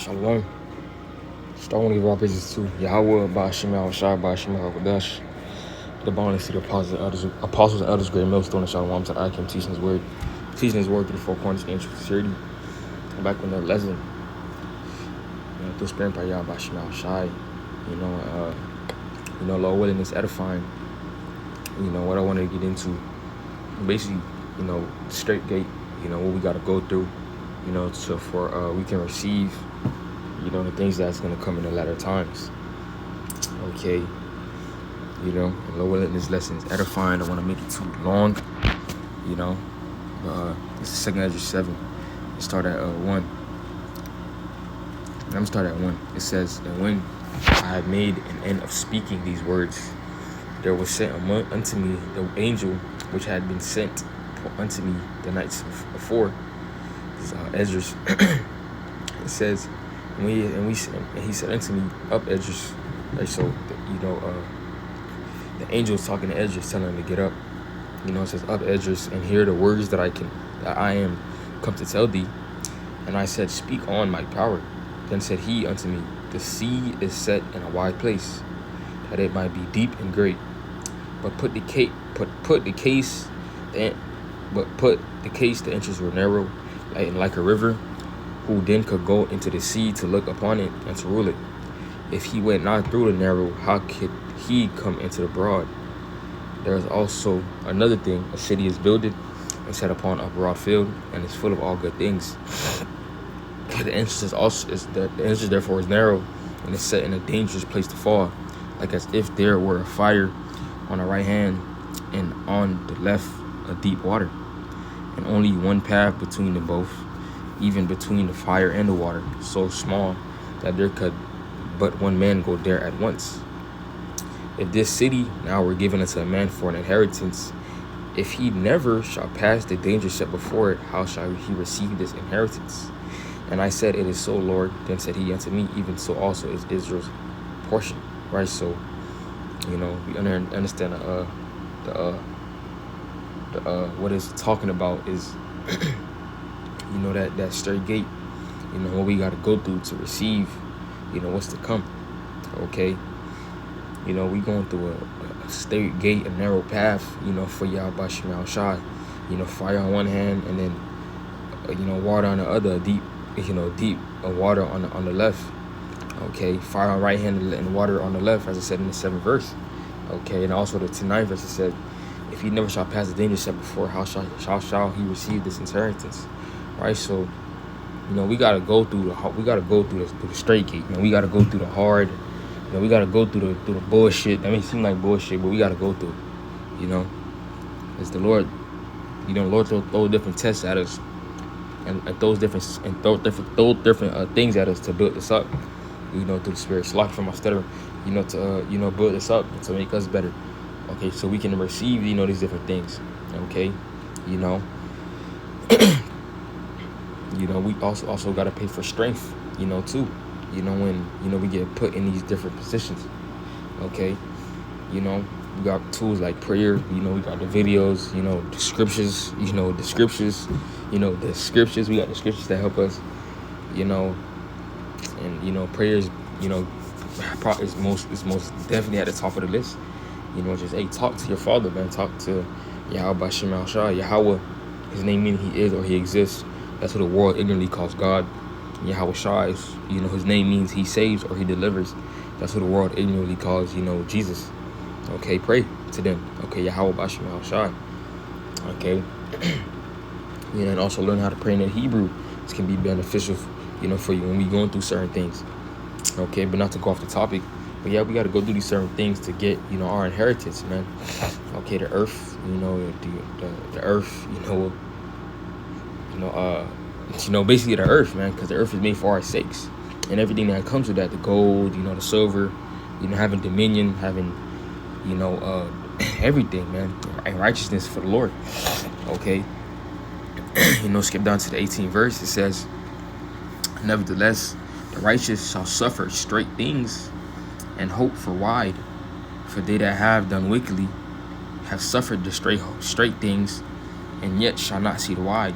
Shalom. Starting with our praises to Yahweh, Ba'ashim Al-Shai, Ba'ashim Al-Qadash, the boundless city of apostles and elders, great millstone, and Shalom to Akim, teaching his word through the four corners of ancient security. I'm back with another lesson. Through spirit by Yahweh, Ba'ashim Al-Shai. Lord willing, is edifying. What I want to get into, basically, the straight gate, what we got to go through, for we can receive, the things that's going to come in the latter times. Okay. And Lord willing, this lesson is edifying. I don't want to make it too long, this is 2nd Ezra 7. Let's start at 1. I'm going to start at 1. It says, "And when I had made an end of speaking these words, there was sent unto me the angel which had been sent unto me the nights before." This is Esdras. It says, and he said unto me, "Up, Esdras." Right, so the angel is talking to Esdras, telling him to get up. It says, "Up, Esdras, and hear the words that I am come to tell thee." And I said, "Speak on, my power." Then said he unto me, "The sea is set in a wide place, that it might be deep and great. But put the case the entrance were narrow, like a river. Who then could go into the sea to look upon it and to rule it? If he went not through the narrow, how could he come into the broad? There is also another thing: a city is builded and set upon a broad field, and is full of all good things. The entrance therefore is narrow, and is set in a dangerous place to fall, like as if there were a fire on the right hand, and on the left a deep water, and only one path between them both, even between the fire and the water, so small that there could but one man go there at once. If this city now were given unto a man for an inheritance, if he never shall pass the danger set before it, how shall he receive this inheritance? And I said, It is so, Lord. Then said he unto me, Even so also is Israel's portion." Right, so we understand what it's talking about is that straight gate, what we got to go through to receive what's to come. Okay, we going through a straight gate, a narrow path, for Yahweh Shema Shai, fire on one hand, and then water on the other, deep water on the left. Okay, fire on the right hand and water on the left, as I said in the 7th verse. Okay, and also the 9th verse, it said, "If he never shall pass the danger set before, how shall he receive this inheritance?" Right, so we gotta go through the straight gate. We gotta go through the hard. We gotta go through the bullshit. That may seem like bullshit, but we gotta go through it. It's the Lord. Lord throw different tests at us, and throws different things at us to build this up. Through the Spirit, slack from my stutter. To build this up to make us better. Okay, so we can receive these different things. Okay, we also got to pay for strength, too, when we get put in these different positions. Okay, we got tools like prayer, we got the videos, the scriptures, we got the scriptures that help us, and prayers, is most definitely at the top of the list. Just talk to your Father, man. Talk to Yahweh Shema Shai. Yahweh, his name means he is or he exists. That's what the world ignorantly calls God. Yahweh Shai is, his name means he saves or he delivers. That's what the world ignorantly calls, Jesus. Okay, pray to them. Okay, Yahweh Shema Shai. Okay, and also learn how to pray in the Hebrew. This can be beneficial, for you when we going through certain things. Okay, but not to go off the topic. But yeah, we got to go through these certain things to get, our inheritance, man. Okay, the earth, the earth, basically the earth, man, because the earth is made for our sakes, and everything that comes with that, the gold, the silver, having dominion, having, everything, man, and righteousness for the Lord. Okay, skip down to the 18th verse. It says, "Nevertheless, the righteous shall suffer straight things, and hope for wide. For they that have done wickedly have suffered the straight things, and yet shall not see the wide."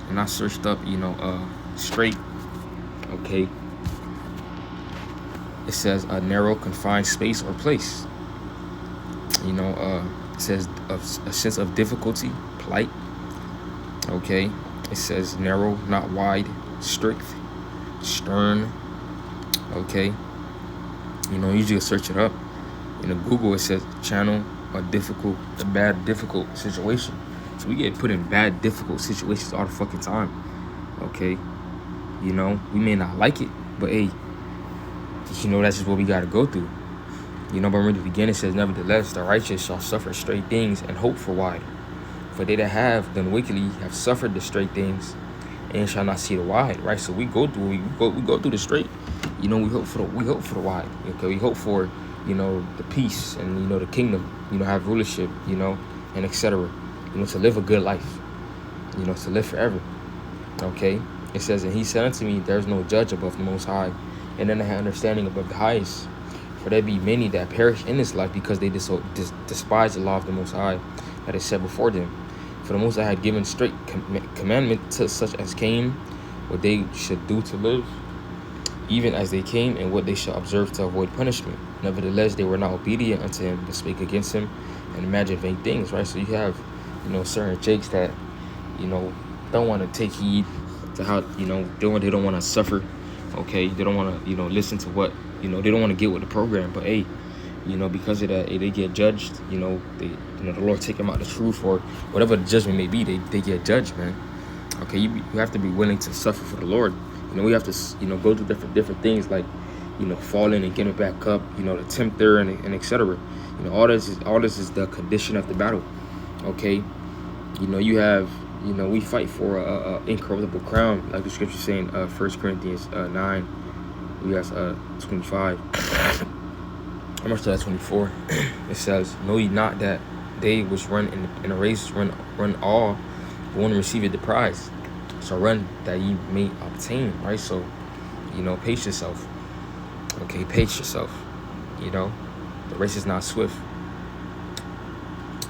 And I searched up, straight, okay? It says a narrow, confined space or place. It says a sense of difficulty, plight, okay? It says narrow, not wide, strict, stern, okay? You just search it up. Google, it says channel a bad, difficult situation. So we get put in bad, difficult situations all the fucking time, okay? We may not like it, but hey, that's just what we gotta go through. But in the beginning it says, nevertheless, the righteous shall suffer straight things and hope for wide. For they that have done wickedly have suffered the straight things and shall not see the wide, right? So we go through the straight. We hope for the wide. Okay, we hope for the peace and the kingdom. Have rulership. And etc. To live a good life. To live forever. Okay. It says, and he said unto me, there is no judge above the Most High, and then I have understanding above the highest. For there be many that perish in this life because they despise the law of the Most High that is set before them. For the Most High had given straight commandment to such as came, what they should do to live, even as they came, and what they shall observe to avoid punishment. Nevertheless, they were not obedient unto him, but spake against him, and imagined vain things, right? So you have, certain jakes that, don't want to take heed to how, they don't want to suffer, okay? They don't want to, listen to what, they don't want to get with the program, but hey, because of that, they get judged, the Lord take them out the truth, or whatever the judgment may be, they get judged, man. Okay, you have to be willing to suffer for the Lord. We have to, go through different things like, falling and getting back up, the tempter and etc. All this is the condition of the battle. Okay, you have, we fight for a incorruptible crown, like the scripture saying, 1 Corinthians 9, we have 25. I'm gonna start at 24. It says, know ye not that they which run in a race run all, but one receiveth the prize. So run that ye may obtain, right? So, pace yourself. Okay, pace yourself. The race is not swift.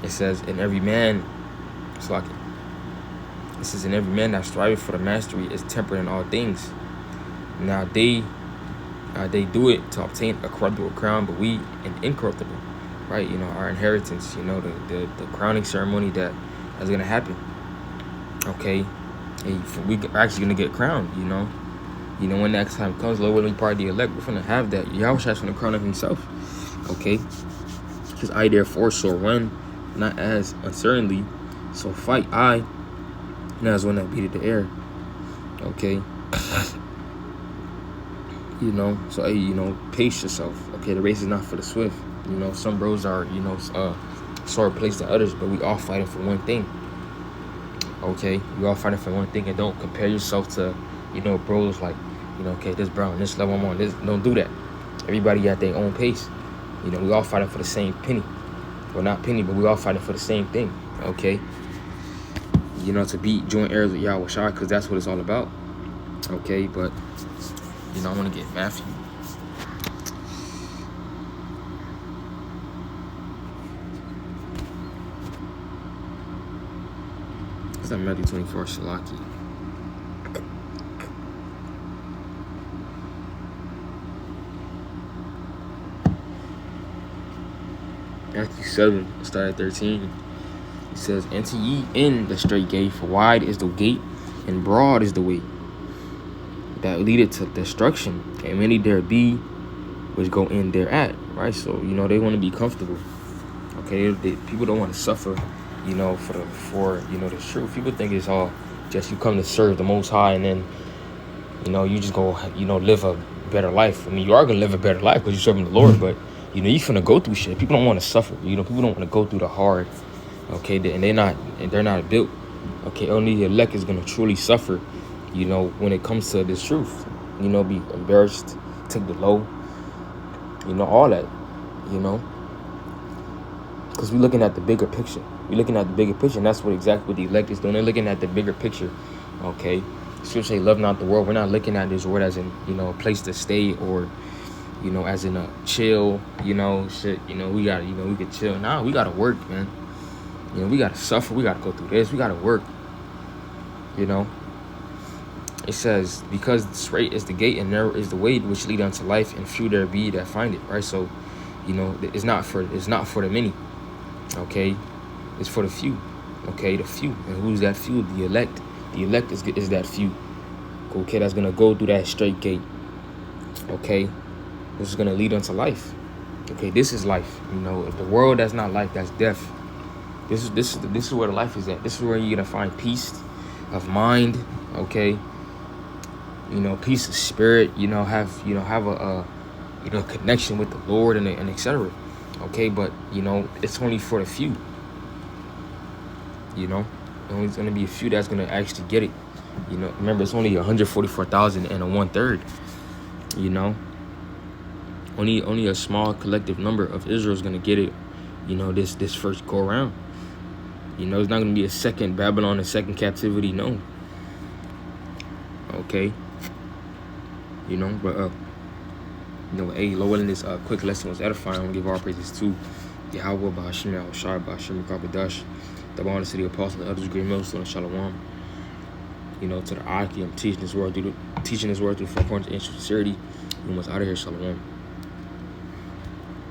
It says, and every man, it says, and every man that striveth for the mastery is temperate in all things. Now they do it to obtain a corruptible crown, but we an incorruptible, right? Our inheritance, the crowning ceremony that's gonna happen. Okay. We are actually gonna get crowned, when next time comes, Lord willing, part of the elect, we're gonna have that. Yahweh is gonna crown himself. Okay. Because I therefore shall run, not as uncertainly, so fight I, not as one that beat the air. Okay. So hey, pace yourself. Okay, the race is not for the swift. Some bros are, sore placed than others, but we all fighting for one thing. Okay, you all fighting for one thing, and don't compare yourself to, bros like, okay, this bro on this level I'm on. This, don't do that. Everybody at their own pace. We all fighting for the same penny. Well, not penny, but we all fighting for the same thing. Okay. To be joint heirs with Yahweh Shai, because that's what it's all about. Okay, but I want to get Matthew. It's not Matthew 24, Shalaki. Matthew 7, start at 13. It says, enter ye in the straight gate, for wide is the gate, and broad is the way that leadeth to destruction, and many there be which go in thereat, right? So, they want to be comfortable. Okay, people don't want to suffer, for the truth. People think it's all just you come to serve the Most High, and then, you just go, live a better life. I mean, you are going to live a better life because you're serving the Lord, but, you finna go through shit. People don't want to suffer. People don't want to go through the hard, okay? And they're not built. Okay, only the elect is going to truly suffer, when it comes to this truth. Be embarrassed, take the low, all that, because we're looking at the bigger picture. We're looking at the bigger picture, and that's exactly what the elect is doing. They're looking at the bigger picture, okay? Scripture say, love not the world. We're not looking at this word as in, a place to stay, or, as in a chill, shit, we gotta, we could chill. Nah, we gotta work, man. We gotta suffer. We gotta go through this. We gotta work, It says, because straight is the gate and narrow is the way which lead unto life, and few there be that find it. Right. So, you know, it's not for the many. Okay, it's for the few. Okay, the few. And who's that few? The elect. The elect is that few. Okay, that's gonna go through that straight gate. Okay, this is gonna lead unto life. Okay, this is life. You know, the world that's not life, that's death. This is where the life is at. This is where you're gonna find peace of mind. Okay, you know, peace of spirit. You know, have a connection with the Lord and etc. Okay, but you know, it's only for the few. You know, only going to be a few that's going to actually get it. You know, remember, it's only 144,000 and a 1/3. You know, only a small collective number of Israel is going to get it. You know, this first go around. You know, it's not going to be a second Babylon, a second captivity. No. Okay. You know, but you know, hey, Lord willing, this quick lesson was edifying. I'm gonna give all praises to Yahweh, Ba'ashim, Al-Shai, Ba'ashim, Kabadash, the Bonus City Apostle, the others, great millstone, and Shalom. You know, to the Aki, I'm teaching this word through the 4 corners of sincerity. We must out of here, Shalom.